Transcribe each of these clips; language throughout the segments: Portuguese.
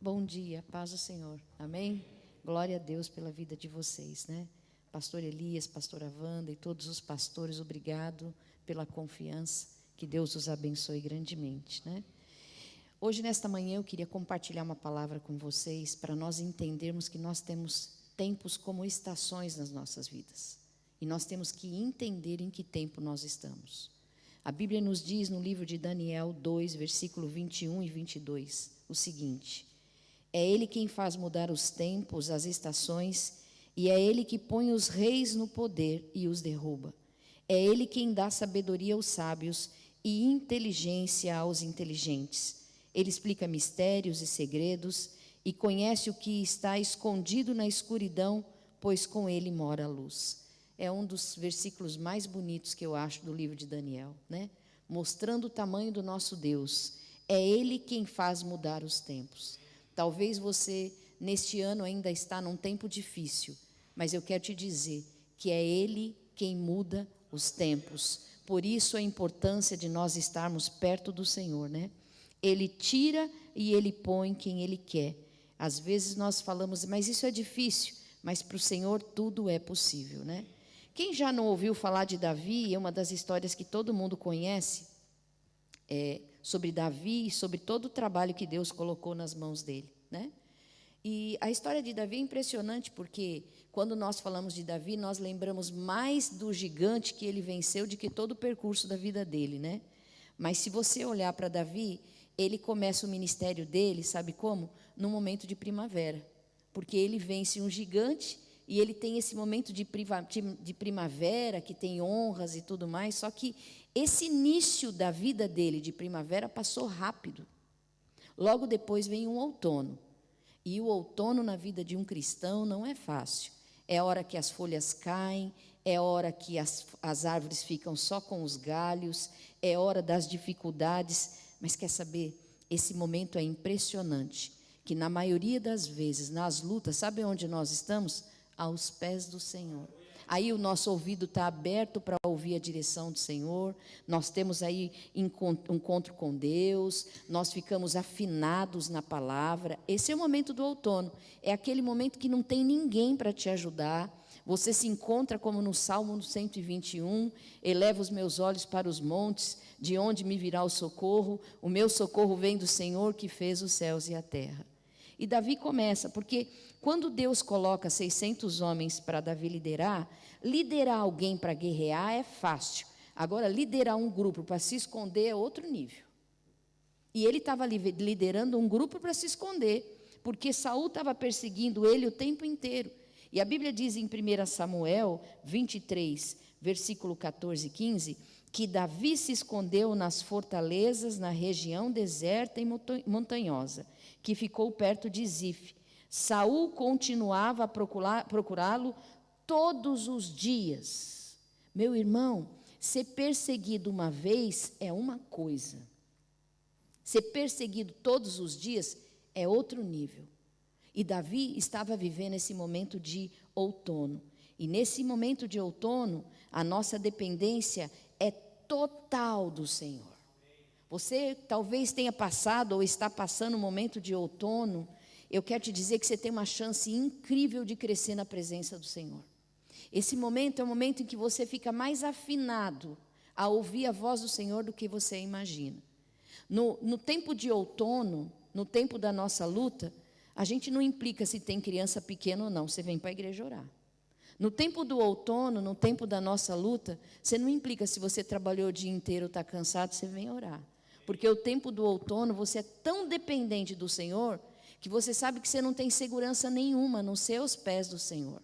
Bom dia, paz do Senhor, amém? Glória a Deus pela vida de vocês, né? Pastor Elias, pastora Wanda e todos os pastores, obrigado pela confiança, que Deus os abençoe grandemente, né? Hoje, nesta manhã, eu queria compartilhar uma palavra com vocês, para nós entendermos que nós temos tempos como estações nas nossas vidas, e nós temos que entender em que tempo nós estamos. A Bíblia nos diz no livro de Daniel 2, versículo 21 e 22, o seguinte: é Ele quem faz mudar os tempos, as estações, e é Ele que põe os reis no poder e os derruba. É Ele quem dá sabedoria aos sábios e inteligência aos inteligentes. Ele explica mistérios e segredos e conhece o que está escondido na escuridão, pois com Ele mora a luz. É um dos versículos mais bonitos que eu acho do livro de Daniel, né? Mostrando o tamanho do nosso Deus. É Ele quem faz mudar os tempos. Talvez você, neste ano, ainda está num tempo difícil, mas eu quero te dizer que é Ele quem muda os tempos. Por isso a importância de nós estarmos perto do Senhor, né? Ele tira e Ele põe quem Ele quer. Às vezes nós falamos, mas isso é difícil, mas para o Senhor tudo é possível, né? Quem já não ouviu falar de Davi, é uma das histórias que todo mundo conhece, sobre Davi e sobre todo o trabalho que Deus colocou nas mãos dele, né? E a história de Davi é impressionante, porque quando nós falamos de Davi, nós lembramos mais do gigante que ele venceu do que todo o percurso da vida dele, né? Mas se você olhar para Davi, ele começa o ministério dele, sabe como? No momento de primavera, porque ele vence um gigante e ele tem esse momento de primavera, que tem honras e tudo mais, só que esse início da vida dele de primavera passou rápido. Logo depois vem um outono. E o outono na vida de um cristão não é fácil. É a hora que as folhas caem, é a hora que as árvores ficam só com os galhos, é a hora das dificuldades. Mas quer saber? Esse momento é impressionante, que na maioria das vezes, nas lutas, sabe onde nós estamos? Aos pés do Senhor. Aí o nosso ouvido está aberto para ouvir a direção do Senhor, nós temos aí encontro com Deus, nós ficamos afinados na palavra. Esse é o momento do outono, é aquele momento que não tem ninguém para te ajudar. Você se encontra como no Salmo 121, eleva os meus olhos para os montes, de onde me virá o meu socorro vem do Senhor que fez os céus e a terra. E Davi começa, porque quando Deus coloca 600 homens para Davi liderar alguém para guerrear é fácil. Agora, liderar um grupo para se esconder é outro nível. E ele estava liderando um grupo para se esconder, porque Saul estava perseguindo ele o tempo inteiro. E a Bíblia diz em 1 Samuel 23, versículo 14 e 15, que Davi se escondeu nas fortalezas, na região deserta e montanhosa, que ficou perto de Zif. Saul continuava a procurá-lo todos os dias. Meu irmão, ser perseguido uma vez é uma coisa. Ser perseguido todos os dias é outro nível. E Davi estava vivendo esse momento de outono. E nesse momento de outono, a nossa dependência é total do Senhor. Você talvez tenha passado ou está passando um momento de outono. Eu quero te dizer que você tem uma chance incrível de crescer na presença do Senhor. Esse momento é o momento em que você fica mais afinado a ouvir a voz do Senhor do que você imagina. No tempo de outono, no tempo da nossa luta, a gente não implica se tem criança pequena ou não, você vem para a igreja orar. No tempo do outono, no tempo da nossa luta, você não implica se você trabalhou o dia inteiro ou está cansado, você vem orar. Porque o tempo do outono, você é tão dependente do Senhor, que você sabe que você não tem segurança nenhuma a não ser aos pés do Senhor.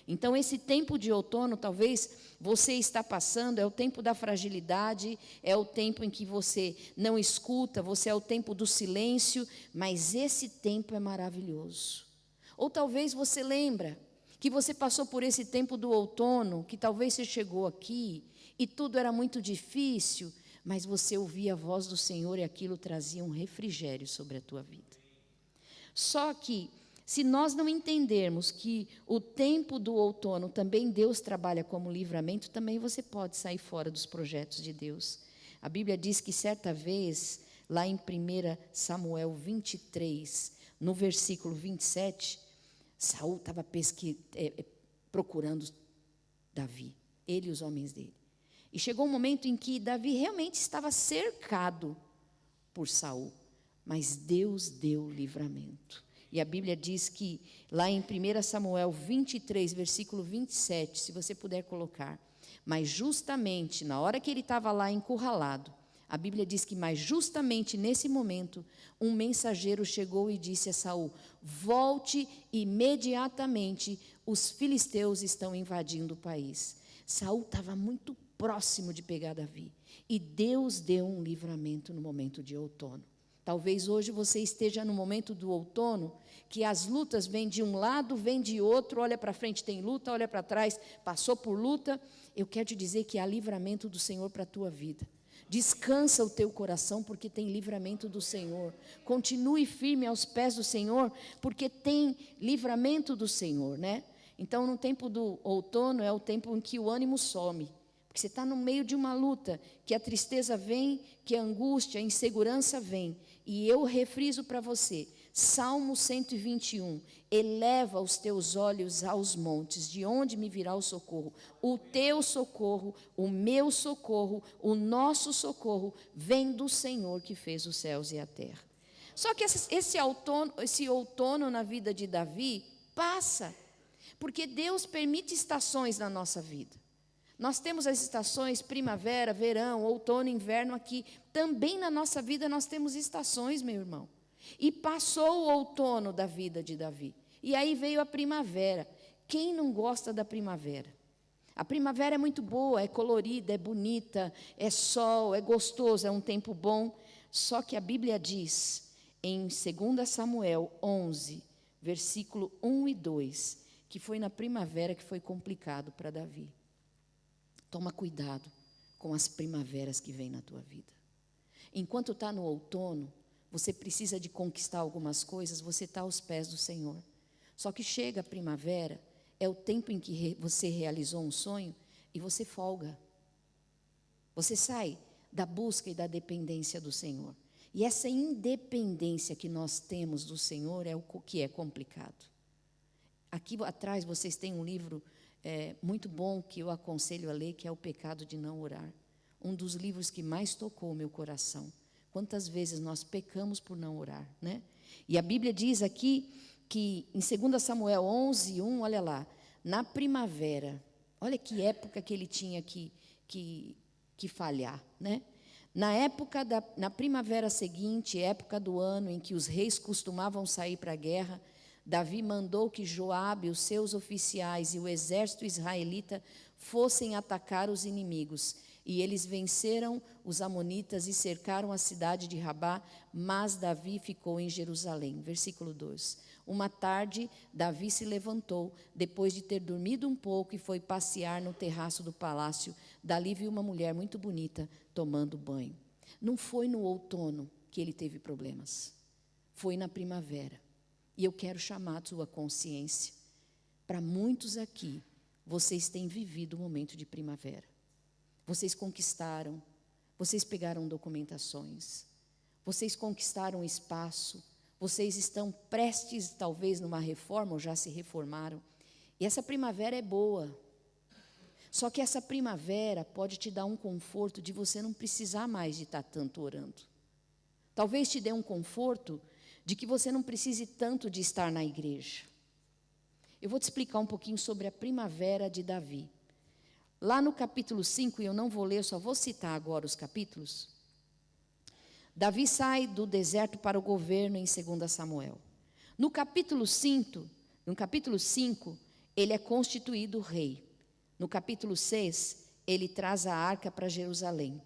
Então esse tempo de outono, talvez você está passando, é o tempo da fragilidade, é o tempo em que você não escuta, é o tempo do silêncio, mas esse tempo é maravilhoso. Ou talvez você lembra que você passou por esse tempo do outono, que talvez você chegou aqui e tudo era muito difícil, mas você ouvia a voz do Senhor e aquilo trazia um refrigério sobre a tua vida. Só que, se nós não entendermos que o tempo do outono também Deus trabalha como livramento, também você pode sair fora dos projetos de Deus. A Bíblia diz que certa vez, lá em 1 Samuel 23, no versículo 27, Saul estava procurando Davi, ele e os homens dele. E chegou um momento em que Davi realmente estava cercado por Saul, mas Deus deu livramento. E a Bíblia diz que, lá em 1 Samuel 23, versículo 27, se você puder colocar, mas justamente na hora que ele estava lá encurralado, a Bíblia diz que, mas justamente nesse momento, um mensageiro chegou e disse a Saul: volte imediatamente, os filisteus estão invadindo o país. Saul estava muito próximo de pegar Davi, e Deus deu um livramento no momento de outono. Talvez hoje você esteja no momento do outono, que as lutas vêm de um lado, vêm de outro, olha para frente tem luta, olha para trás, passou por luta. Eu quero te dizer que há livramento do Senhor para a tua vida. Descansa o teu coração, porque tem livramento do Senhor. Continue firme aos pés do Senhor, porque tem livramento do Senhor, né? Então, no tempo do outono, é o tempo em que o ânimo some. Porque você está no meio de uma luta, que a tristeza vem, que a angústia, a insegurança vem. E eu refriso para você, Salmo 121, eleva os teus olhos aos montes, de onde me virá o socorro? O teu socorro, o meu socorro, o nosso socorro, vem do Senhor que fez os céus e a terra. Só que esse outono na vida de Davi passa, porque Deus permite estações na nossa vida. Nós temos as estações primavera, verão, outono, inverno aqui. Também na nossa vida nós temos estações, meu irmão. E passou o outono da vida de Davi. E aí veio a primavera. Quem não gosta da primavera? A primavera é muito boa, é colorida, é bonita, é sol, é gostoso, é um tempo bom. Só que a Bíblia diz, em 2 Samuel 11, versículo 1 e 2, que foi na primavera que foi complicado para Davi. Toma cuidado com as primaveras que vêm na tua vida. Enquanto está no outono, você precisa de conquistar algumas coisas, você está aos pés do Senhor. Só que chega a primavera, é o tempo em que você realizou um sonho e você folga. Você sai da busca e da dependência do Senhor. E essa independência que nós temos do Senhor é o que é complicado. Aqui atrás vocês têm um livro muito bom que eu aconselho a ler, que é O Pecado de Não Orar. Um dos livros que mais tocou o meu coração. Quantas vezes nós pecamos por não orar, né? E a Bíblia diz aqui que em 2 Samuel 11, 1, olha lá, na primavera, olha que época que ele tinha que falhar, né? Na primavera seguinte, época do ano em que os reis costumavam sair para a guerra, Davi mandou que Joabe, os seus oficiais e o exército israelita fossem atacar os inimigos. E eles venceram os amonitas e cercaram a cidade de Rabá, mas Davi ficou em Jerusalém. Versículo 2. Uma tarde, Davi se levantou, depois de ter dormido um pouco, e foi passear no terraço do palácio. Dali viu uma mulher muito bonita tomando banho. Não foi no outono que ele teve problemas, foi na primavera. E eu quero chamar a sua consciência. Para muitos aqui, vocês têm vivido o momento de primavera. Vocês conquistaram, vocês pegaram documentações, vocês conquistaram espaço, vocês estão prestes, talvez, numa reforma, ou já se reformaram. E essa primavera é boa. Só que essa primavera pode te dar um conforto de você não precisar mais de estar tanto orando. Talvez te dê um conforto de que você não precise tanto de estar na igreja. Eu vou te explicar um pouquinho sobre a primavera de Davi. Lá no capítulo 5, e eu não vou ler, só vou citar agora os capítulos. Davi sai do deserto para o governo em 2 Samuel. No capítulo 5, ele é constituído rei. No capítulo 6, ele traz a arca para Jerusalém.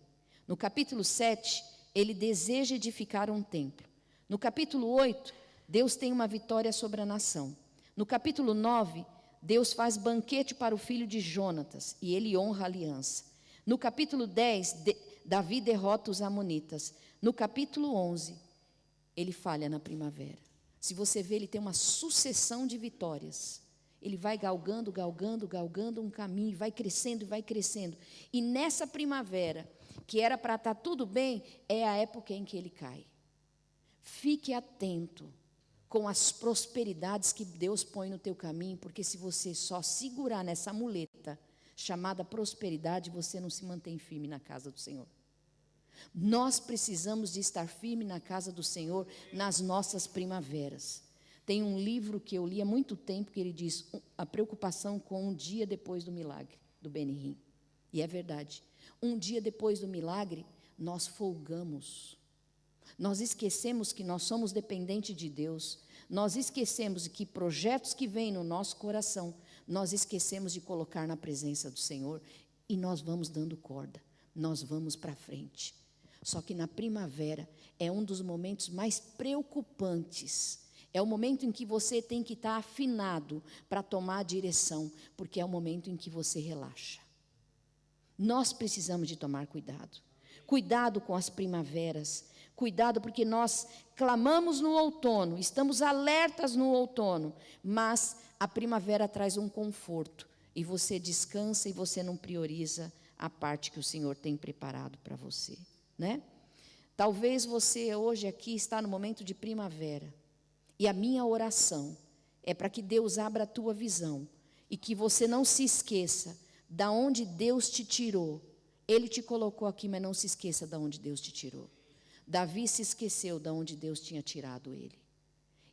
No capítulo 7, ele deseja edificar um templo. No capítulo 8, Deus tem uma vitória sobre a nação. No capítulo 9, Deus faz banquete para o filho de Jonatas e ele honra a aliança. No capítulo 10, Davi derrota os amonitas. No capítulo 11, ele falha na primavera. Se você vê, ele tem uma sucessão de vitórias. Ele vai galgando um caminho, vai crescendo. E nessa primavera, que era para estar tudo bem, é a época em que ele cai. Fique atento, com as prosperidades que Deus põe no teu caminho, porque se você só segurar nessa muleta chamada prosperidade, você não se mantém firme na casa do Senhor. Nós precisamos de estar firme na casa do Senhor nas nossas primaveras. Tem um livro que eu li há muito tempo que ele diz a preocupação com um dia depois do milagre, do Benihim. E é verdade. Um dia depois do milagre, nós folgamos. Nós esquecemos que nós somos dependentes de Deus. Nós esquecemos que projetos que vêm no nosso coração, nós esquecemos de colocar na presença do Senhor e nós vamos dando corda. Nós vamos para frente. Só que na primavera é um dos momentos mais preocupantes. É o momento em que você tem que estar afinado para tomar a direção, porque é o momento em que você relaxa. Nós precisamos de tomar cuidado. Cuidado com as primaveras. Cuidado porque nós clamamos no outono, estamos alertas no outono, mas a primavera traz um conforto e você descansa e você não prioriza a parte que o Senhor tem preparado para você, né? Talvez você hoje aqui está no momento de primavera e a minha oração é para que Deus abra a tua visão e que você não se esqueça da onde Deus te tirou. Ele te colocou aqui, mas não se esqueça da onde Deus te tirou. Davi se esqueceu de onde Deus tinha tirado ele.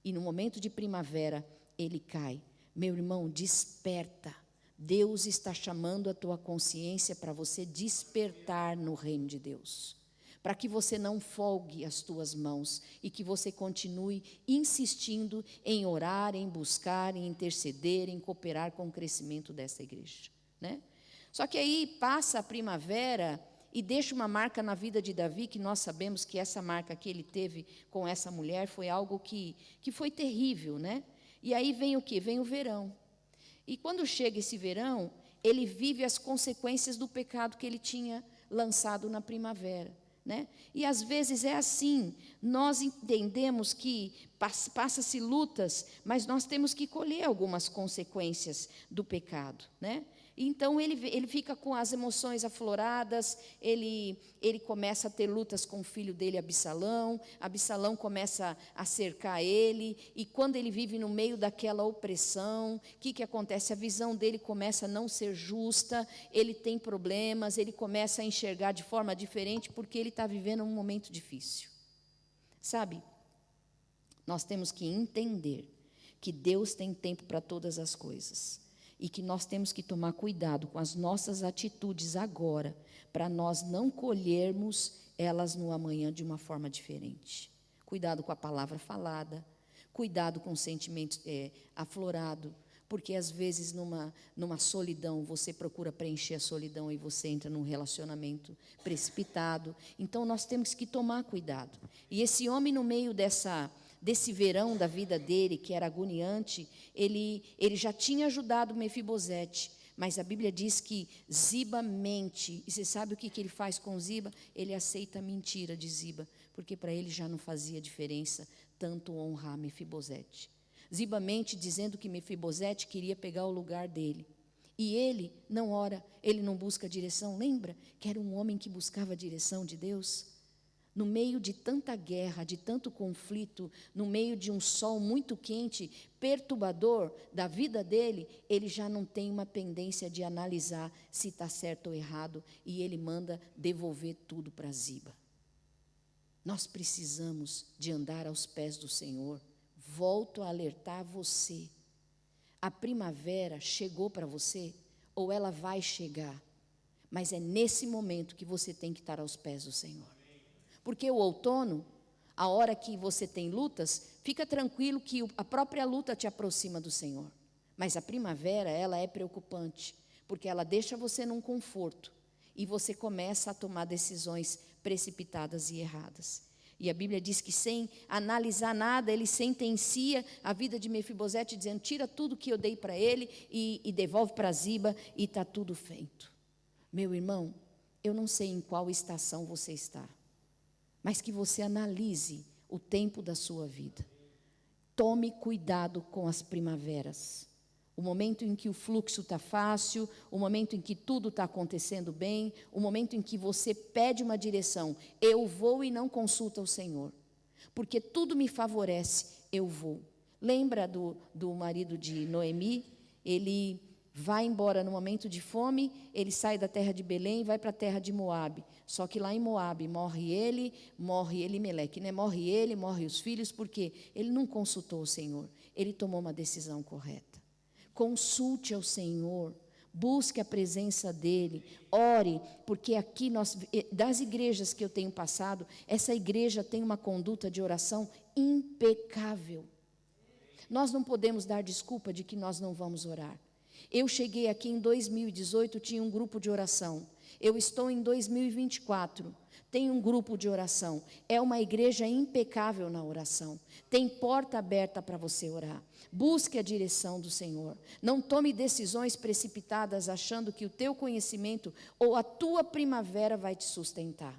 E no momento de primavera, ele cai. Meu irmão, desperta. Deus está chamando a tua consciência para você despertar no reino de Deus. Para que você não folgue as tuas mãos e que você continue insistindo em orar, em buscar, em interceder, em cooperar com o crescimento dessa igreja, né? Só que aí passa a primavera e deixa uma marca na vida de Davi, que nós sabemos que essa marca que ele teve com essa mulher foi algo que foi terrível, né? E aí vem o quê? Vem o verão. E quando chega esse verão, ele vive as consequências do pecado que ele tinha lançado na primavera, né? E às vezes é assim, nós entendemos que passa-se lutas, mas nós temos que colher algumas consequências do pecado, né? Então ele fica com as emoções afloradas, ele começa a ter lutas com o filho dele, Absalão começa a cercar ele, e quando ele vive no meio daquela opressão, o que acontece? A visão dele começa a não ser justa, ele tem problemas, ele começa a enxergar de forma diferente, porque ele está vivendo um momento difícil. Sabe, nós temos que entender que Deus tem tempo para todas as coisas. E que nós temos que tomar cuidado com as nossas atitudes agora, para nós não colhermos elas no amanhã de uma forma diferente. Cuidado com a palavra falada, cuidado com o sentimento aflorado, porque às vezes numa solidão, você procura preencher a solidão e você entra num relacionamento precipitado. Então nós temos que tomar cuidado. E esse homem, no meio desse verão da vida dele, que era agoniante, ele já tinha ajudado Mefibosete, mas a Bíblia diz que Ziba mente, e você sabe o que ele faz com Ziba? Ele aceita a mentira de Ziba, porque para ele já não fazia diferença tanto honrar Mefibosete. Ziba mente dizendo que Mefibosete queria pegar o lugar dele, e ele não ora, ele não busca direção. Lembra que era um homem que buscava a direção de Deus? No meio de tanta guerra, de tanto conflito, no meio de um sol muito quente, perturbador da vida dele, ele já não tem uma pendência de analisar se está certo ou errado, e ele manda devolver tudo para Ziba. Nós precisamos de andar aos pés do Senhor. Volto a alertar você. A primavera chegou para você, ou ela vai chegar, mas é nesse momento que você tem que estar aos pés do Senhor. Porque o outono, a hora que você tem lutas, fica tranquilo que a própria luta te aproxima do Senhor. Mas a primavera, ela é preocupante, porque ela deixa você num conforto e você começa a tomar decisões precipitadas e erradas. E a Bíblia diz que sem analisar nada, ele sentencia a vida de Mefibosete, dizendo: tira tudo que eu dei para ele e devolve para Ziba, e está tudo feito. Meu irmão, eu não sei em qual estação você está, mas que você analise o tempo da sua vida. Tome cuidado com as primaveras. O momento em que o fluxo está fácil, o momento em que tudo está acontecendo bem, o momento em que você pede uma direção. Eu vou e não consulta o Senhor, porque tudo me favorece. eu vou. Lembra do marido de Noemi? Ele vai embora no momento de fome, ele sai da terra de Belém e vai para a terra de Moabe. Só que lá em Moabe morre Elimeleque, né? Morre ele, morre os filhos, porque ele não consultou o Senhor, ele tomou uma decisão correta. Consulte ao Senhor, busque a presença dEle, ore, porque aqui das igrejas que eu tenho passado, essa igreja tem uma conduta de oração impecável. Nós não podemos dar desculpa de que nós não vamos orar. Eu cheguei aqui em 2018, tinha um grupo de oração. Eu estou em 2024, tem um grupo de oração. É uma igreja impecável na oração. Tem porta aberta para você orar. Busque a direção do Senhor. Não tome decisões precipitadas achando que o teu conhecimento ou a tua primavera vai te sustentar.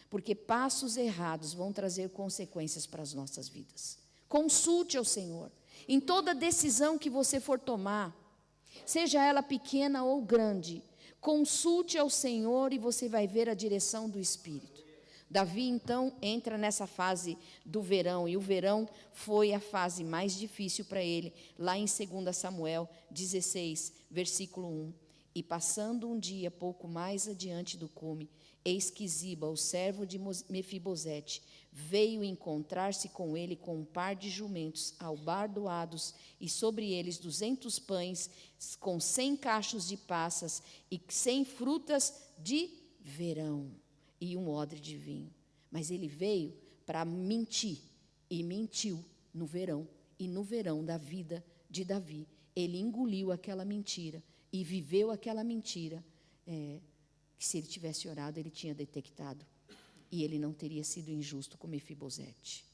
Porque passos errados vão trazer consequências para as nossas vidas. Consulte ao Senhor. Em toda decisão que você for tomar, seja ela pequena ou grande, consulte ao Senhor e você vai ver a direção do Espírito. Davi, então, entra nessa fase do verão, e o verão foi a fase mais difícil para ele, lá em 2 Samuel 16, versículo 1. E passando um dia pouco mais adiante do cume, eis que Ziba, o servo de Mefibosete, veio encontrar-se com ele com um par de jumentos albardoados, e sobre eles 200 pães, com 100 cachos de passas, e 100 frutas de verão, e um odre de vinho. Mas ele veio para mentir, e mentiu no verão, e no verão da vida de Davi, ele engoliu aquela mentira, e viveu aquela mentira, que se ele tivesse orado, ele tinha detectado. E ele não teria sido injusto com Mefibosete.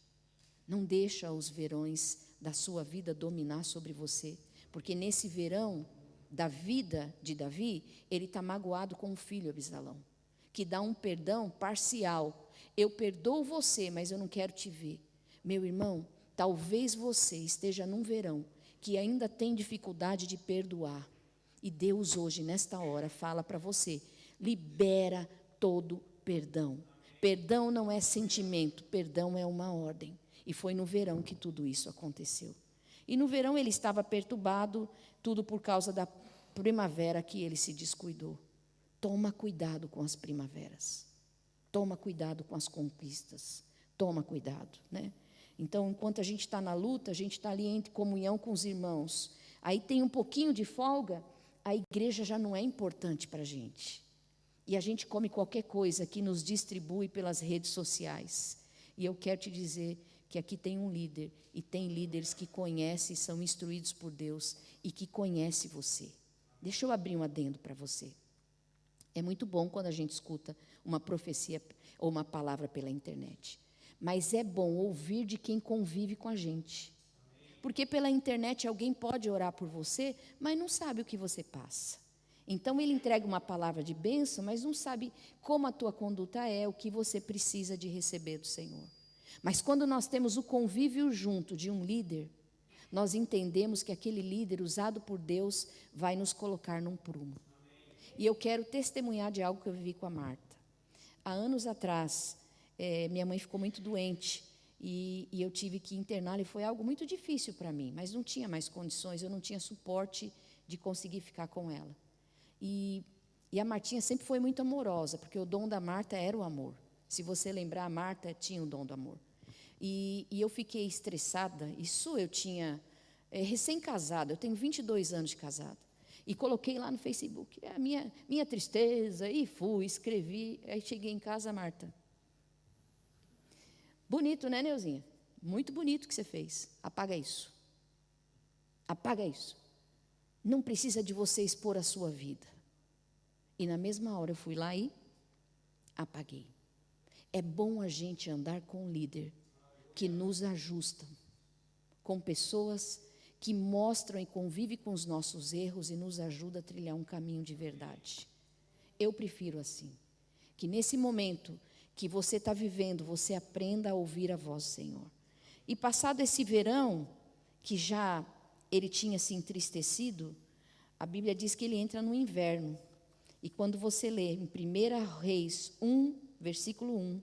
Não deixa os verões da sua vida dominar sobre você. Porque nesse verão da vida de Davi, ele está magoado com o filho Absalão, que dá um perdão parcial. Eu perdoo você, mas eu não quero te ver. Meu irmão, talvez você esteja num verão que ainda tem dificuldade de perdoar. E Deus hoje, nesta hora, fala para você, libera todo perdão. Perdão não é sentimento, perdão é uma ordem. E foi no verão que tudo isso aconteceu. E no verão ele estava perturbado, tudo por causa da primavera que ele se descuidou. Toma cuidado com as primaveras. Toma cuidado com as conquistas. Toma cuidado, né? Então, enquanto a gente está na luta, a gente está ali em comunhão com os irmãos. Aí tem um pouquinho de folga, a igreja já não é importante para a gente. E a gente come qualquer coisa que nos distribui pelas redes sociais. E eu quero te dizer que aqui tem um líder, e tem líderes que conhecem, são instruídos por Deus, e que conhecem você. Deixa eu abrir um adendo para você. É muito bom quando a gente escuta uma profecia ou uma palavra pela internet. Mas é bom ouvir de quem convive com a gente. Porque pela internet alguém pode orar por você, mas não sabe o que você passa. Então ele entrega uma palavra de bênção, mas não sabe como a tua conduta é, o que você precisa de receber do Senhor. Mas quando nós temos o convívio junto de um líder, nós entendemos que aquele líder usado por Deus vai nos colocar num prumo. E eu quero testemunhar de algo que eu vivi com a Marta. Há anos atrás, minha mãe ficou muito doente e eu tive que interná-la, e foi algo muito difícil para mim, mas não tinha mais condições, eu não tinha suporte de conseguir ficar com ela. E a Martinha sempre foi muito amorosa, porque o dom da Marta era o amor. Se você lembrar, a Marta tinha o dom do amor. E eu fiquei estressada, isso eu tinha recém-casada, eu tenho 22 anos de casada. E coloquei lá no Facebook a minha tristeza, e fui, escrevi, aí cheguei em casa, Marta. Bonito, né, Neuzinha? Muito bonito o que você fez. Apaga isso. Apaga isso. Não precisa de você expor a sua vida. E na mesma hora eu fui lá e apaguei. É bom a gente andar com um líder que nos ajustam, com pessoas que mostram e convivem com os nossos erros e nos ajudam a trilhar um caminho de verdade. Eu prefiro assim, que nesse momento que você está vivendo, você aprenda a ouvir a voz do Senhor. E passado esse verão, que já ele tinha se entristecido, a Bíblia diz que ele entra no inverno. E quando você lê em 1 Reis 1, versículo 1,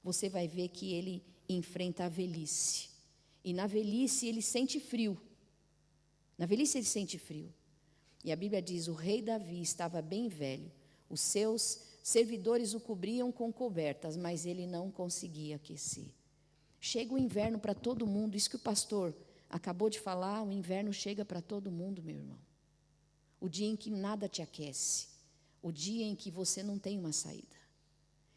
você vai ver que ele enfrenta a velhice. E na velhice ele sente frio. Na velhice ele sente frio. E a Bíblia diz, o rei Davi estava bem velho. Os seus servidores o cobriam com cobertas, mas ele não conseguia aquecer. Chega o inverno para todo mundo. Isso que o pastor acabou de falar, o inverno chega para todo mundo, meu irmão. O dia em que nada te aquece. O dia em que você não tem uma saída.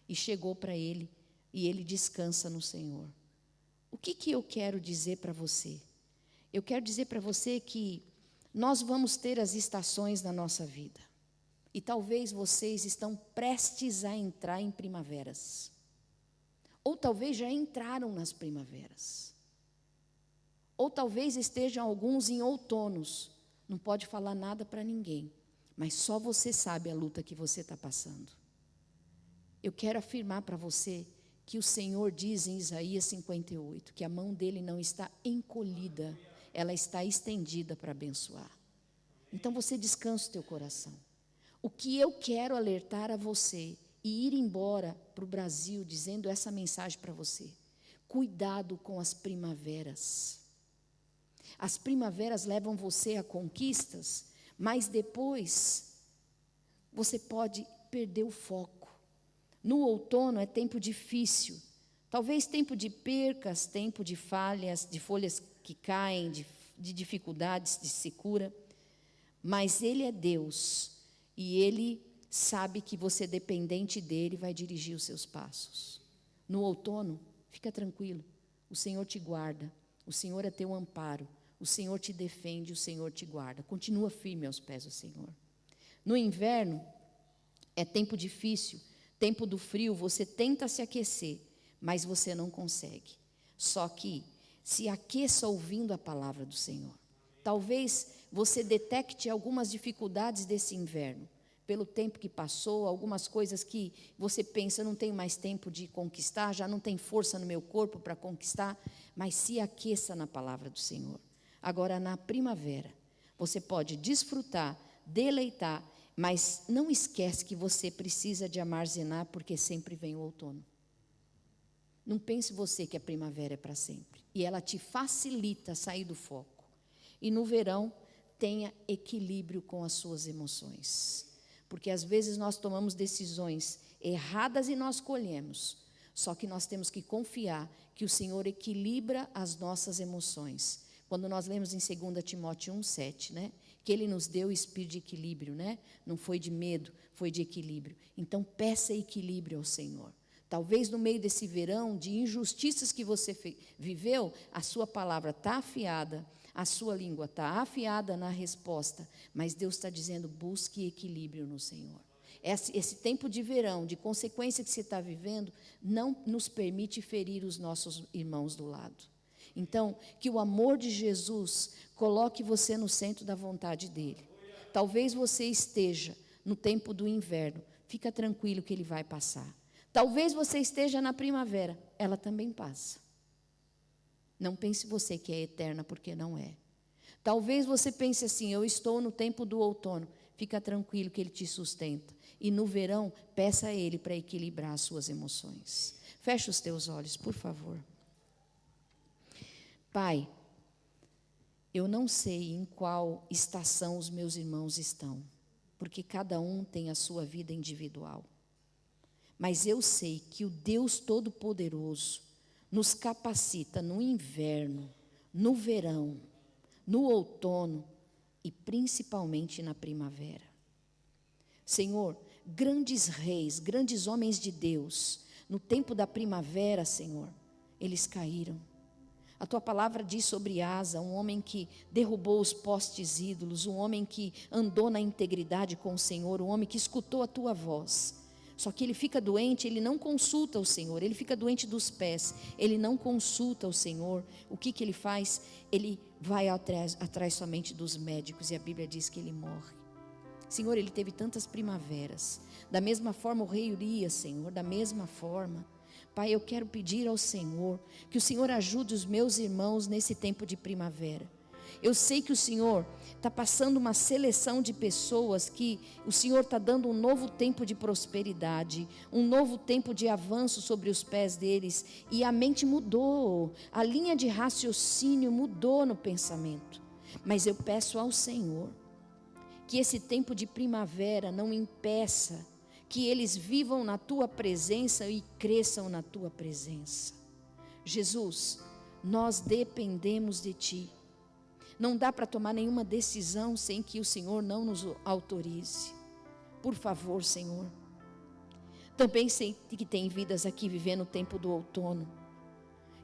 E chegou para ele, e ele descansa no Senhor. O que eu quero dizer para você? Eu quero dizer para você que nós vamos ter as estações na nossa vida. E talvez vocês estão prestes a entrar em primaveras. Ou talvez já entraram nas primaveras. Ou talvez estejam alguns em outonos. Não pode falar nada para ninguém. Mas só você sabe a luta que você está passando. Eu quero afirmar para você que o Senhor diz em Isaías 58, que a mão dele não está encolhida, ela está estendida para abençoar. Então você descansa o teu coração. O que eu quero alertar a você e ir embora para o Brasil dizendo essa mensagem para você: cuidado com as primaveras. As primaveras levam você a conquistas, mas depois você pode perder o foco. No outono é tempo difícil, talvez tempo de percas, tempo de falhas, de folhas que caem, de dificuldades de secura, mas Ele é Deus e Ele sabe que você, dependente dEle, vai dirigir os seus passos. No outono, fica tranquilo, o Senhor te guarda, o Senhor é teu amparo, o Senhor te defende, o Senhor te guarda, continua firme aos pés do Senhor. No inverno é tempo difícil, tempo do frio, você tenta se aquecer, mas você não consegue. Só que se aqueça ouvindo a palavra do Senhor. Talvez você detecte algumas dificuldades desse inverno, pelo tempo que passou, algumas coisas que você pensa, não tenho mais tempo de conquistar, já não tem força no meu corpo para conquistar, mas se aqueça na palavra do Senhor. Agora, na primavera, você pode desfrutar, deleitar, mas não esquece que você precisa de armazenar, porque sempre vem o outono. Não pense você que a primavera é para sempre. E ela te facilita sair do foco. E no verão, tenha equilíbrio com as suas emoções. Porque às vezes nós tomamos decisões erradas e nós colhemos. Só que nós temos que confiar que o Senhor equilibra as nossas emoções. Quando nós lemos em 2 Timóteo 1,7, né? Que Ele nos deu o espírito de equilíbrio, né? Não foi de medo, foi de equilíbrio. Então peça equilíbrio ao Senhor. Talvez no meio desse verão de injustiças que você viveu, a sua palavra está afiada, a sua língua está afiada na resposta, mas Deus está dizendo, busque equilíbrio no Senhor. Esse tempo de verão, de consequência que você está vivendo, não nos permite ferir os nossos irmãos do lado. Então, que o amor de Jesus coloque você no centro da vontade dEle. Talvez você esteja no tempo do inverno, fica tranquilo que ele vai passar. Talvez você esteja na primavera, ela também passa. Não pense você que é eterna, porque não é. Talvez você pense assim, eu estou no tempo do outono, fica tranquilo que ele te sustenta. E no verão, peça a ele para equilibrar as suas emoções. Feche os teus olhos, por favor. Pai, eu não sei em qual estação os meus irmãos estão, porque cada um tem a sua vida individual. Mas eu sei que o Deus Todo-Poderoso nos capacita no inverno, no verão, no outono e principalmente na primavera. Senhor, grandes reis, grandes homens de Deus, no tempo da primavera, Senhor, eles caíram. A tua palavra diz sobre Asa, um homem que derrubou os postes ídolos, um homem que andou na integridade com o Senhor, um homem que escutou a tua voz. Só que ele fica doente, ele não consulta o Senhor, ele fica doente dos pés, ele não consulta o Senhor. O que ele faz? Ele vai atrás somente dos médicos e a Bíblia diz que ele morre. Senhor, ele teve tantas primaveras. Da mesma forma o rei Urias, Senhor, da mesma forma. Pai, eu quero pedir ao Senhor que o Senhor ajude os meus irmãos nesse tempo de primavera. Eu sei que o Senhor está passando uma seleção de pessoas que o Senhor está dando um novo tempo de prosperidade, um novo tempo de avanço sobre os pés deles, e a mente mudou, a linha de raciocínio mudou no pensamento. Mas eu peço ao Senhor que esse tempo de primavera não impeça que eles vivam na tua presença e cresçam na tua presença. Jesus, nós dependemos de ti. Não dá para tomar nenhuma decisão sem que o Senhor não nos autorize. Por favor, Senhor. Também sei que tem vidas aqui vivendo o tempo do outono.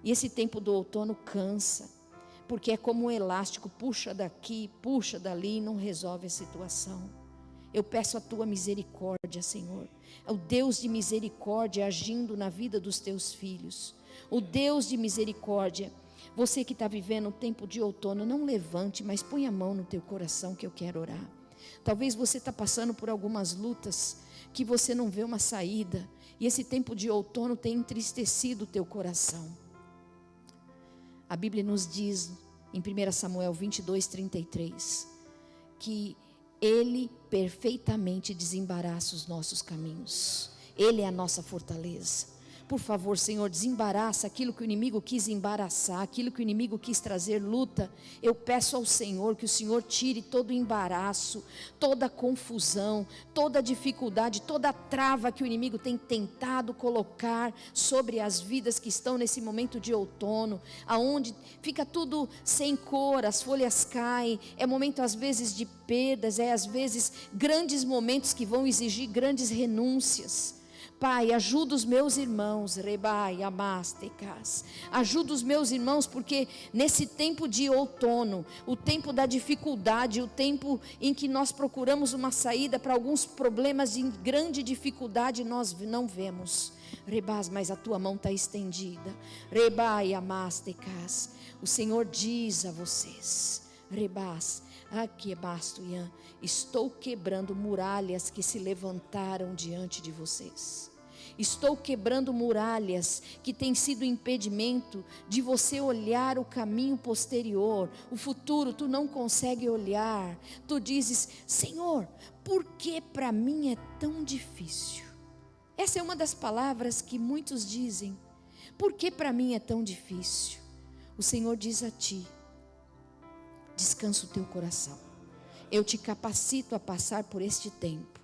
E esse tempo do outono cansa, porque é como um elástico, puxa daqui, puxa dali e não resolve a situação. Eu peço a tua misericórdia, Senhor. O Deus de misericórdia agindo na vida dos teus filhos. O Deus de misericórdia. Você que está vivendo o tempo de outono, não levante, mas põe a mão no teu coração que eu quero orar. Talvez você está passando por algumas lutas que você não vê uma saída, e esse tempo de outono tem entristecido o teu coração. A Bíblia nos diz em 1 Samuel 22:33 que Ele perfeitamente desembaraça os nossos caminhos. Ele é a nossa fortaleza. Por favor, Senhor, desembaraça aquilo que o inimigo quis embaraçar, aquilo que o inimigo quis trazer luta. Eu peço ao Senhor que o Senhor tire todo o embaraço, toda a confusão, toda a dificuldade, toda a trava que o inimigo tem tentado colocar sobre as vidas que estão nesse momento de outono, aonde fica tudo sem cor, as folhas caem, é momento às vezes de perdas, às vezes grandes momentos que vão exigir grandes renúncias. Pai, ajuda os meus irmãos, Rebai, Amastecas, ajuda os meus irmãos, porque nesse tempo de outono, o tempo da dificuldade, o tempo em que nós procuramos uma saída para alguns problemas de grande dificuldade, nós não vemos, Rebás, mas a tua mão está estendida, Rebai, Amastecas, o Senhor diz a vocês, Rebás, aqui Bastoian, estou quebrando muralhas que se levantaram diante de vocês. Estou quebrando muralhas que têm sido impedimento de você olhar o caminho posterior, o futuro. Tu não consegue olhar. Tu dizes: Senhor, por que para mim é tão difícil? Essa é uma das palavras que muitos dizem. Por que para mim é tão difícil? O Senhor diz a ti: descansa o teu coração. Eu te capacito a passar por este tempo.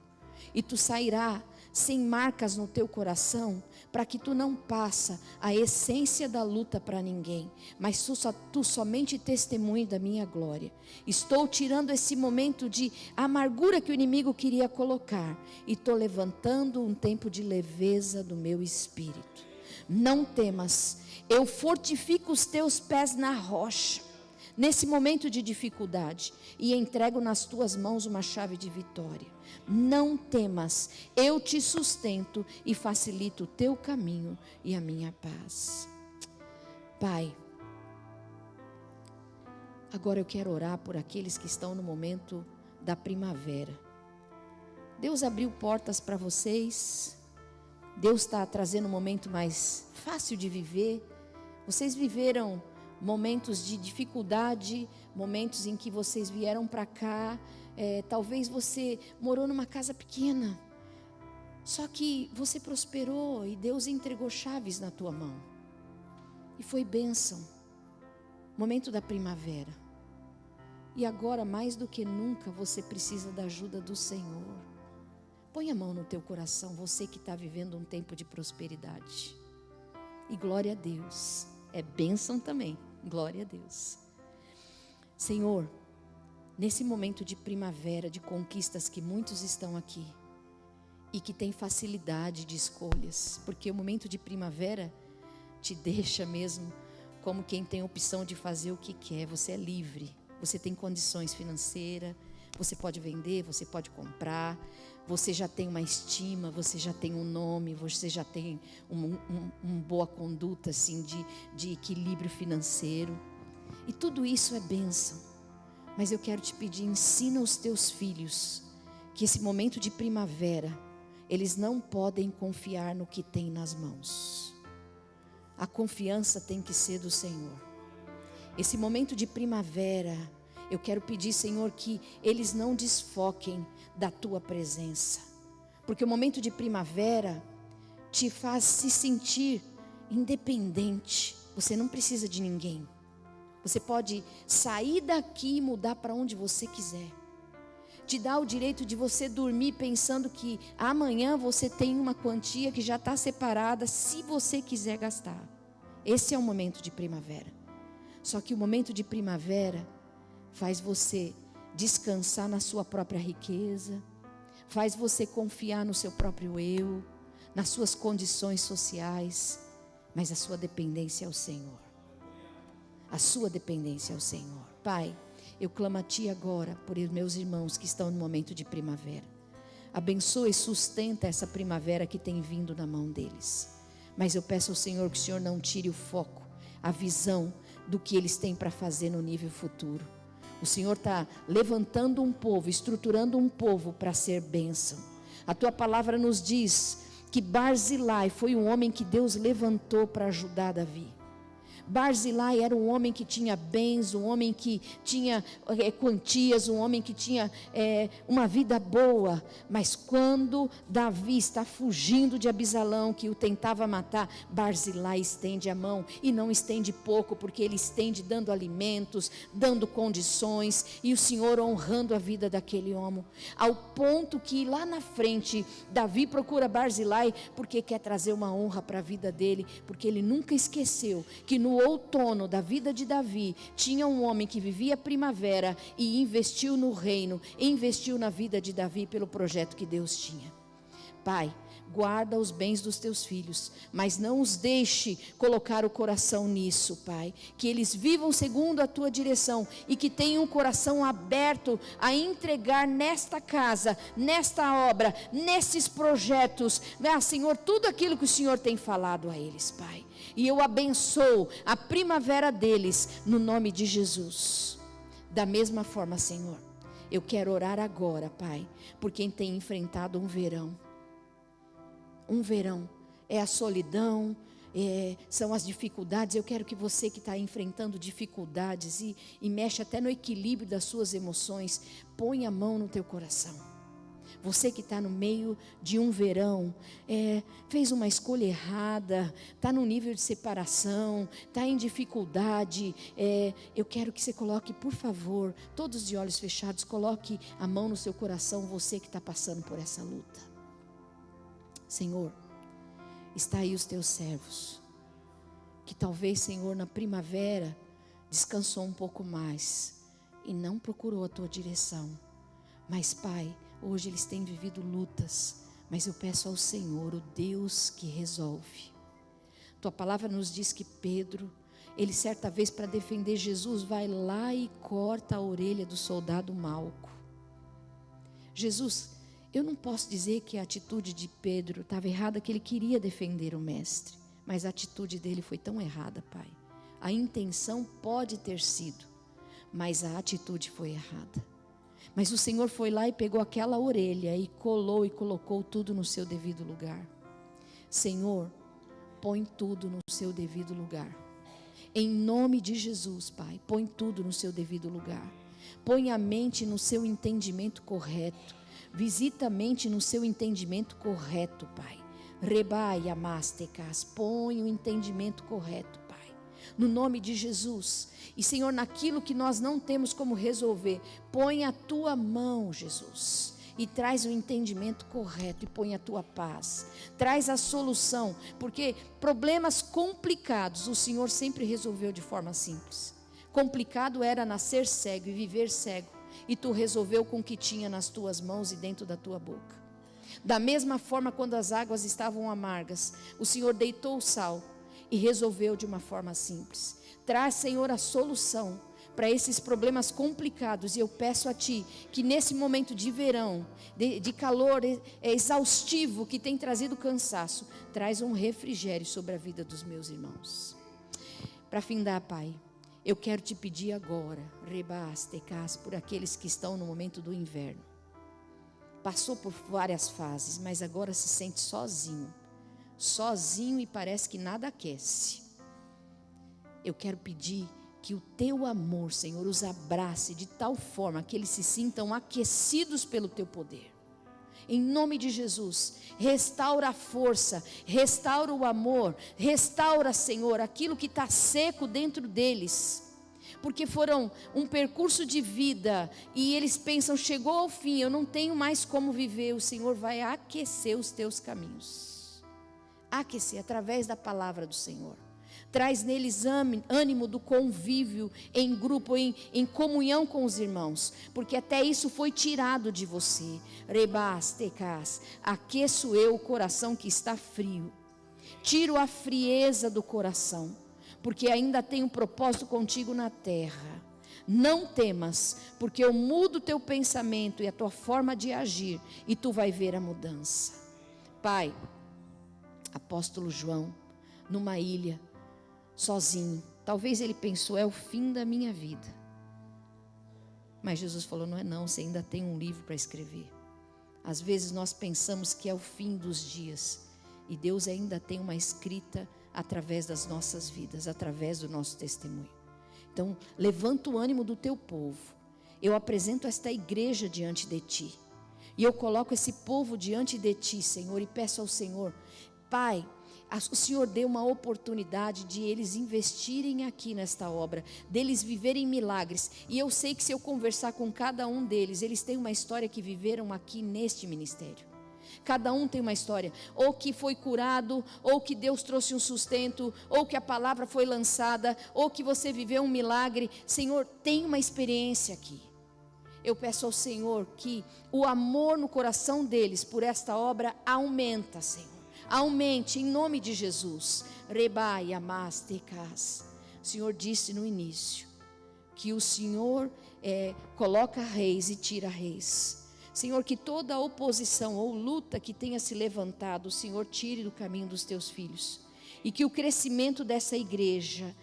E tu sairá sem marcas no teu coração, para que tu não passa a essência da luta para ninguém, mas tu somente testemunhe da minha glória. Estou tirando esse momento de amargura que o inimigo queria colocar, e estou levantando um tempo de leveza do meu espírito. Não temas, eu fortifico os teus pés na rocha, nesse momento de dificuldade, e entrego nas tuas mãos uma chave de vitória. Não temas, eu te sustento e facilito o teu caminho e a minha paz. Pai, agora eu quero orar por aqueles que estão no momento da primavera. Deus abriu portas para vocês, Deus está trazendo um momento mais fácil de viver. Vocês viveram momentos de dificuldade, momentos em que vocês vieram para cá, talvez você morou numa casa pequena, só que você prosperou e Deus entregou chaves na tua mão, e foi bênção. Momento da primavera, e agora mais do que nunca você precisa da ajuda do Senhor. Põe a mão no teu coração, você que está vivendo um tempo de prosperidade, e glória a Deus, é bênção também. Glória a Deus. Senhor, nesse momento de primavera, de conquistas que muitos estão aqui e que têm facilidade de escolhas, porque o momento de primavera te deixa mesmo como quem tem opção de fazer o que quer. Você é livre, você tem condições financeiras, você pode vender, você pode comprar, você já tem uma estima, você já tem um nome, você já tem uma boa conduta assim, de equilíbrio financeiro, e tudo isso é bênção. Mas eu quero te pedir, ensina os teus filhos que esse momento de primavera, eles não podem confiar no que tem nas mãos. A confiança tem que ser do Senhor. Esse momento de primavera Eu quero pedir, Senhor, que eles não desfoquem da tua presença, porque o momento de primavera te faz se sentir independente. Você não precisa de ninguém. Você pode sair daqui e mudar para onde você quiser. Te dá o direito de você dormir pensando que amanhã você tem uma quantia que já está separada, se você quiser gastar. Esse é o momento de primavera. Só que o momento de primavera faz você descansar na sua própria riqueza, faz você confiar no seu próprio eu, nas suas condições sociais, mas a sua dependência é o Senhor. A sua dependência é o Senhor. Pai, eu clamo a Ti agora por meus irmãos que estão no momento de primavera. Abençoa e sustenta essa primavera que tem vindo na mão deles. Mas eu peço ao Senhor que o Senhor não tire o foco, a visão do que eles têm para fazer no nível futuro. O Senhor está levantando um povo, estruturando um povo para ser bênção. A Tua palavra nos diz que Barzilai foi um homem que Deus levantou para ajudar Davi. Barzilai era um homem que tinha bens, um homem que tinha quantias, um homem que tinha uma vida boa. Mas quando Davi está fugindo de Abisalão, que o tentava matar, Barzilai estende a mão, e não estende pouco, porque ele estende dando alimentos, dando condições, e o Senhor honrando a vida daquele homem, ao ponto que lá na frente, Davi procura Barzilai, porque quer trazer uma honra para a vida dele, porque ele nunca esqueceu que no outono da vida de Davi tinha um homem que vivia a primavera e investiu no reino, investiu na vida de Davi pelo projeto que Deus tinha. Pai, guarda os bens dos teus filhos, mas não os deixe colocar o coração nisso, Pai. Que eles vivam segundo a tua direção e que tenham o coração aberto a entregar nesta casa, nesta obra, nesses projetos, Senhor, tudo aquilo que o Senhor tem falado a eles, Pai. E eu abençoo a primavera deles no nome de Jesus. Da mesma forma, Senhor, eu quero orar agora, Pai, por quem tem enfrentado um verão. Um verão é a solidão, são as dificuldades. Eu quero que você que está enfrentando dificuldades e mexe até no equilíbrio das suas emoções, põe a mão no teu coração. Você que está no meio de um verão, fez uma escolha errada, está num nível de separação, está em dificuldade, eu quero que você coloque, por favor, todos de olhos fechados, coloque a mão no seu coração, você que está passando por essa luta. Senhor, está aí os teus servos, que talvez, Senhor, na primavera, descansou um pouco mais, e não procurou a tua direção, mas Pai, hoje eles têm vivido lutas, mas eu peço ao Senhor, o Deus que resolve. Tua palavra nos diz que Pedro, ele certa vez para defender Jesus, vai lá e corta a orelha do soldado Malco. Jesus, eu não posso dizer que a atitude de Pedro estava errada, que ele queria defender o mestre, mas a atitude dele foi tão errada, Pai. A intenção pode ter sido, mas a atitude foi errada. Mas o Senhor foi lá e pegou aquela orelha e colou e colocou tudo no seu devido lugar. Senhor, põe tudo no seu devido lugar. Em nome de Jesus, Pai, põe tudo no seu devido lugar. Põe a mente no seu entendimento correto. Visita a mente no seu entendimento correto, Pai. Rebai amastecas, põe o entendimento correto, Pai. No nome de Jesus. E Senhor, naquilo que nós não temos como resolver, põe a tua mão, Jesus, e traz o entendimento correto e põe a tua paz. Traz a solução, porque problemas complicados o Senhor sempre resolveu de forma simples. Complicado era nascer cego e viver cego, e tu resolveu com o que tinha nas tuas mãos e dentro da tua boca. Da mesma forma, quando as águas estavam amargas, o Senhor deitou o sal e resolveu de uma forma simples. Traz, Senhor, a solução para esses problemas complicados, e eu peço a Ti que nesse momento de verão, de calor exaustivo que tem trazido cansaço, traz um refrigério sobre a vida dos meus irmãos. Para findar, Pai, eu quero te pedir agora, rebastecas, por aqueles que estão no momento do inverno. Passou por várias fases, mas agora se sente sozinho e parece que nada aquece. Eu quero pedir que o teu amor, Senhor, os abrace de tal forma que eles se sintam aquecidos pelo teu poder. Em nome de Jesus, restaura a força, restaura o amor, restaura, Senhor, aquilo que está seco dentro deles. Porque foram um percurso de vida e eles pensam, chegou ao fim, eu não tenho mais como viver. O Senhor vai aquecer os teus caminhos. Aquecer através da palavra do Senhor. Traz neles ânimo do convívio em grupo, em comunhão com os irmãos, porque até isso foi tirado de você. Rebas, tecas, aqueço eu o coração que está frio, tiro a frieza do coração, porque ainda tenho propósito contigo na terra. Não temas, porque eu mudo o teu pensamento e a tua forma de agir, e tu vai ver a mudança. Pai, apóstolo João, numa ilha, sozinho, talvez ele pensou, é o fim da minha vida. Mas Jesus falou, não é não, você ainda tem um livro para escrever. Às vezes nós pensamos que é o fim dos dias, e Deus ainda tem uma escrita através das nossas vidas, através do nosso testemunho. Então, levanta o ânimo do teu povo. Eu apresento esta igreja diante de ti, e eu coloco esse povo diante de ti, Senhor, e peço ao Senhor, Pai, o Senhor deu uma oportunidade de eles investirem aqui nesta obra, deles viverem milagres, e eu sei que se eu conversar com cada um deles, eles têm uma história que viveram aqui neste ministério. Cada um tem uma história, ou que foi curado, ou que Deus trouxe um sustento, ou que a palavra foi lançada, ou que você viveu um milagre. Senhor, tem uma experiência aqui. Eu peço ao Senhor que o amor no coração deles por esta obra aumenta, Senhor. Aumente em nome de Jesus. Rebai amastecas. O Senhor disse no início que o Senhor coloca reis e tira reis. Senhor, que toda oposição ou luta que tenha se levantado, o Senhor tire do caminho dos teus filhos. E que o crescimento dessa igreja,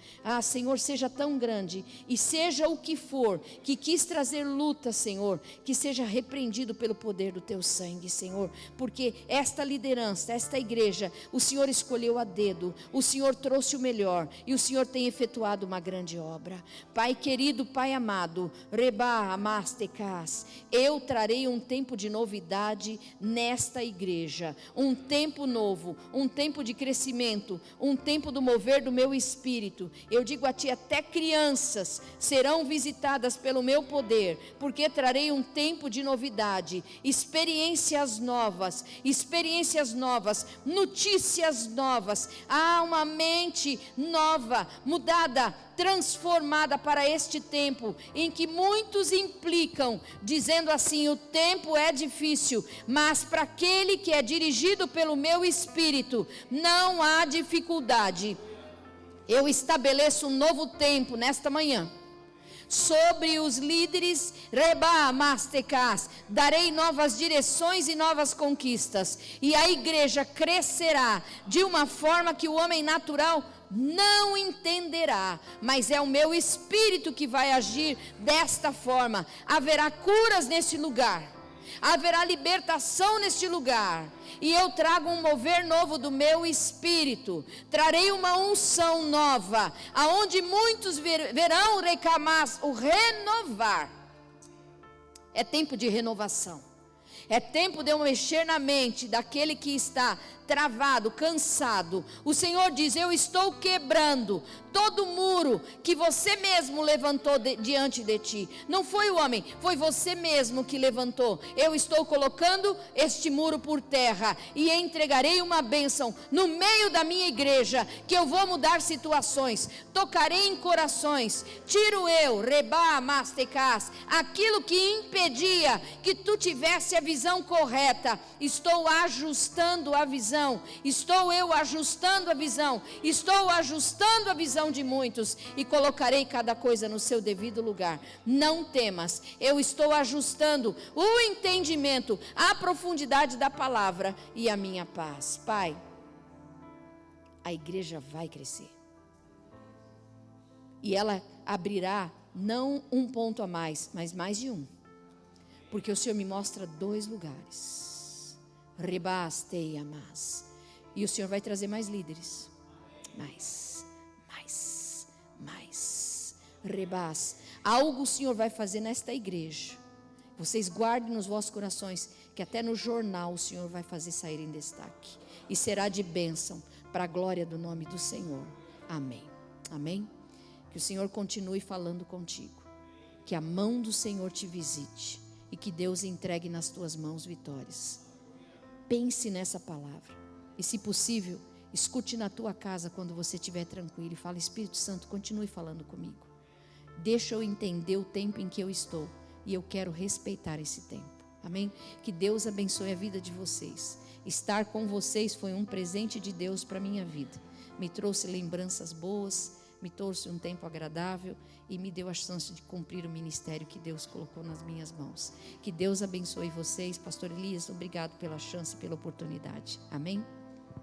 Senhor, seja tão grande, e seja o que for, que quis trazer luta, Senhor, que seja repreendido pelo poder do teu sangue, Senhor, porque esta liderança, esta igreja, o Senhor escolheu a dedo, o Senhor trouxe o melhor, e o Senhor tem efetuado uma grande obra. Pai querido, Pai amado, Reba amastecas, eu trarei um tempo de novidade nesta igreja, um tempo novo, um tempo de crescimento, um tempo do mover do meu espírito. Eu digo a ti, até crianças serão visitadas pelo meu poder, porque trarei um tempo de novidade, experiências novas, notícias novas. Há uma mente nova, mudada, transformada para este tempo, em que muitos implicam, dizendo assim, o tempo é difícil, mas para aquele que é dirigido pelo meu espírito, não há dificuldade. Eu estabeleço um novo tempo nesta manhã, sobre os líderes, Reba Mastecas, darei novas direções e novas conquistas, e a igreja crescerá de uma forma que o homem natural não entenderá, mas é o meu espírito que vai agir desta forma. Haverá curas nesse lugar, haverá libertação neste lugar, e eu trago um mover novo do meu espírito, trarei uma unção nova, aonde muitos verão o renovar. É tempo de renovação, é tempo de eu mexer na mente daquele que está travado, cansado. O Senhor diz, eu estou quebrando todo muro que você mesmo levantou diante de ti. Não foi o homem, foi você mesmo que levantou. Eu estou colocando este muro por terra, e entregarei uma bênção no meio da minha igreja, que eu vou mudar situações, tocarei em corações, tiro eu, Reba Mastecas, aquilo que impedia que tu tivesse a visão correta. Estou ajustando a visão, estou eu ajustando a visão, estou ajustando a visão de muitos, e colocarei cada coisa no seu devido lugar. Não temas, eu estou ajustando o entendimento, a profundidade da palavra e a minha paz. Pai, a igreja vai crescer, e ela abrirá não um ponto a mais, mas mais de um, porque o Senhor me mostra 2 lugares. Rebasteiamas. E o Senhor vai trazer mais líderes. Mais. Rebás. Algo o Senhor vai fazer nesta igreja. Vocês guardem nos vossos corações que até no jornal o Senhor vai fazer sair em destaque. E será de bênção para a glória do nome do Senhor. Amém. Amém. Que o Senhor continue falando contigo. Que a mão do Senhor te visite. E que Deus entregue nas tuas mãos vitórias. Pense nessa palavra. E se possível, escute na tua casa quando você estiver tranquilo. E fala: Espírito Santo, continue falando comigo. Deixa eu entender o tempo em que eu estou. E eu quero respeitar esse tempo. Amém? Que Deus abençoe a vida de vocês. Estar com vocês foi um presente de Deus para a minha vida. Me trouxe lembranças boas, me trouxe um tempo agradável e me deu a chance de cumprir o ministério que Deus colocou nas minhas mãos. Que Deus abençoe vocês. Pastor Elias, obrigado pela chance, pela oportunidade. Amém?